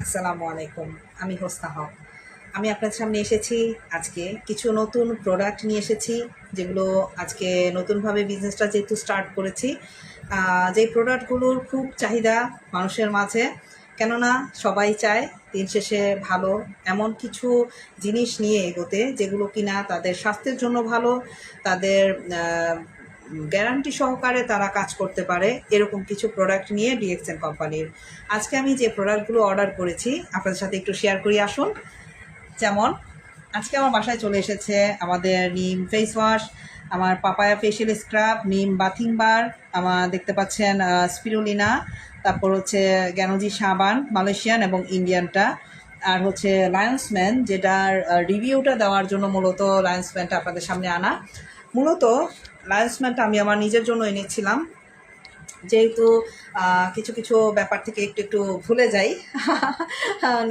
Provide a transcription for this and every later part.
আসসালামু আলাইকুম। আমি হোসনা হক। আমি আপনার সামনে এসেছি আজকে কিছু নতুন প্রোডাক্ট নিয়ে এসেছি, যেগুলো আজকে নতুনভাবে বিজনেসটা যেহেতু স্টার্ট করেছি, যেই প্রোডাক্টগুলোর খুব চাহিদা মানুষের মাঝে। কেননা সবাই চায় দিন শেষে ভালো এমন কিছু জিনিস নিয়ে এগোতে, যেগুলো কিনা তাদের স্বাস্থ্যের জন্য ভালো, তাদের গ্যারান্টি সহকারে তারা কাজ করতে পারে। এরকম কিছু প্রোডাক্ট নিয়ে ডিএক্সএন কোম্পানির আজকে আমি যে প্রোডাক্টগুলো অর্ডার করেছি আপনাদের সাথে একটু শেয়ার করি আসুন। যেমন আজকে আমার বাসায় চলে এসেছে আমাদের নিম ফেস ওয়াশ, আমার পাপায়া ফেশিয়াল স্ক্রাব, নিম বাথিং বার, আমার দেখতে পাচ্ছেন স্পিরুলিনা, তারপর হচ্ছে গ্যানোজি সাবান মালয়েশিয়ান এবং ইন্ডিয়ানটা, আর হচ্ছে লায়ন্সম্যান, যেটার রিভিউটা দেওয়ার জন্য মূলত লায়ন্সম্যানটা আপনাদের সামনে আনা। মূলত লায়ন্সম্যানটা আমি আমার নিজের জন্য এনেছিলাম, যেহেতু কিছু কিছু ব্যাপার থেকে একটু একটু ভুলে যাই।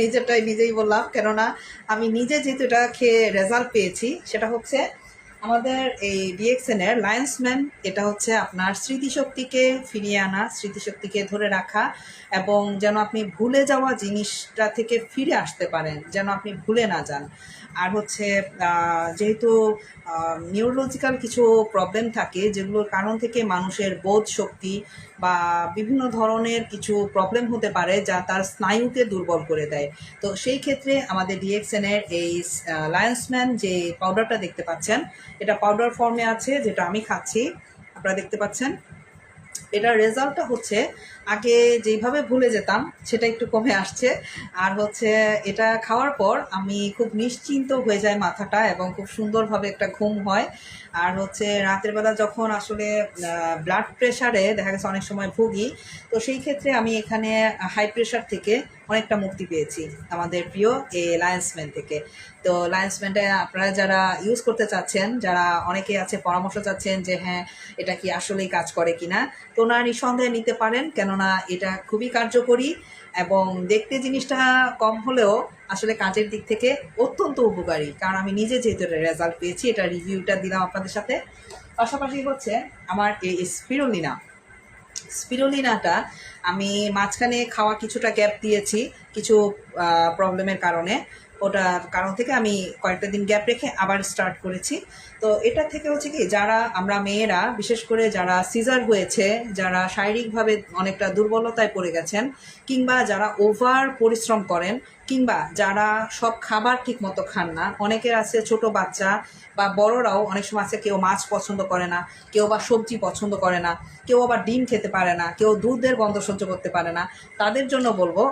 নিজেরটাই নিজেই বললাম, কেননা আমি নিজে যেহেতু এটা খেয়ে রেজাল্ট পেয়েছি। সেটা হচ্ছে আমাদের এই ডিএক্সএনের লায়ন্সম্যান, এটা হচ্ছে আপনার স্মৃতিশক্তিকে ফিরিয়ে আনা, স্মৃতিশক্তিকে ধরে রাখা, এবং যেন আপনি ভুলে যাওয়া জিনিসটা থেকে ফিরে আসতে পারেন, যেন আপনি ভুলে না যান। আর হচ্ছে যেহেতু নিউরোলজিক্যাল কিছু প্রবলেম থাকে, যেগুলোর কারণ থেকে মানুষের বোধ শক্তি বা বিভিন্ন ধরনের কিছু প্রবলেম হতে পারে, যা তার স্নায়ুকে দুর্বল করে দেয়। তো সেই ক্ষেত্রে আমাদের ডিএক্সএনের এই লায়ন্সম্যান যে পাউডারটা দেখতে পাচ্ছেন, এটা পাউডার ফর্মে আছে, যেটা আমি খাচ্ছি, আপনারা দেখতে পাচ্ছেন। এটার রেজাল্টটা হচ্ছে আগে যেইভাবে ভুলে যেতাম সেটা একটু কমে আসছে। আর হচ্ছে এটা খাওয়ার পর আমি খুব নিশ্চিন্ত হয়ে যায় মাথাটা, এবং খুব সুন্দরভাবে একটা ঘুম হয়। আর হচ্ছে রাতের বেলা যখন আসলে ব্লাড প্রেশারে দেখা গেছে অনেক সময় ভুগি, তো সেই ক্ষেত্রে আমি এখানে হাই প্রেশার থেকে অনেকটা মুক্তি পেয়েছি আমাদের প্রিয় এই লায়ন্সম্যান থেকে। তো লায়ন্সম্যানটা আপনারা যারা ইউজ করতে চাচ্ছেন, যারা অনেকে আছে পরামর্শ চাচ্ছেন যে হ্যাঁ এটা কি আসলেই কাজ করে কিনা, তো ওনারা নিঃসন্দেহে নিতে পারেন, কেননা এটা খুবই কার্যকরী এবং দেখতে জিনিসটা কম হলেও আসলে কাজের দিক থেকে অত্যন্ত উপকারী। কারণ আমি নিজে যেহেতু এটা রেজাল্ট পেয়েছি, এটা রিভিউটা দিলাম আপনাদের সাথে। পাশাপাশি হচ্ছে আমার এই স্পিরুলিনাটা আমি মাঝখানে খাওয়া কিছুটা গ্যাপ দিয়েছি কিছু প্রবলেমের কারণে। ওটার কারণ থেকে আমি কয়েকটা দিন গ্যাপ রেখে আবার স্টার্ট করেছি। তো এটা থেকে হচ্ছে কি, যারা আমরা মেয়েরা বিশেষ করে যারা সিজার হয়েছে, যারা শারীরিকভাবে অনেকটা দুর্বলতায় পড়ে গেছেন, কিংবা যারা ওভার পরিশ্রম করেন, কিংবা যারা সব খাবার ঠিক মতো খান না, অনেকের আছে ছোট বাচ্চা বা বড়রাও অনেক সময় আছে, কেউ মাছ পছন্দ করে না, কেউ বা সবজি পছন্দ করে না, কেউ আবার ডিম খেতে পারে না, কেউ দুধের গন্ধ সহ্য করতে পারে না, তাদের জন্য বলবো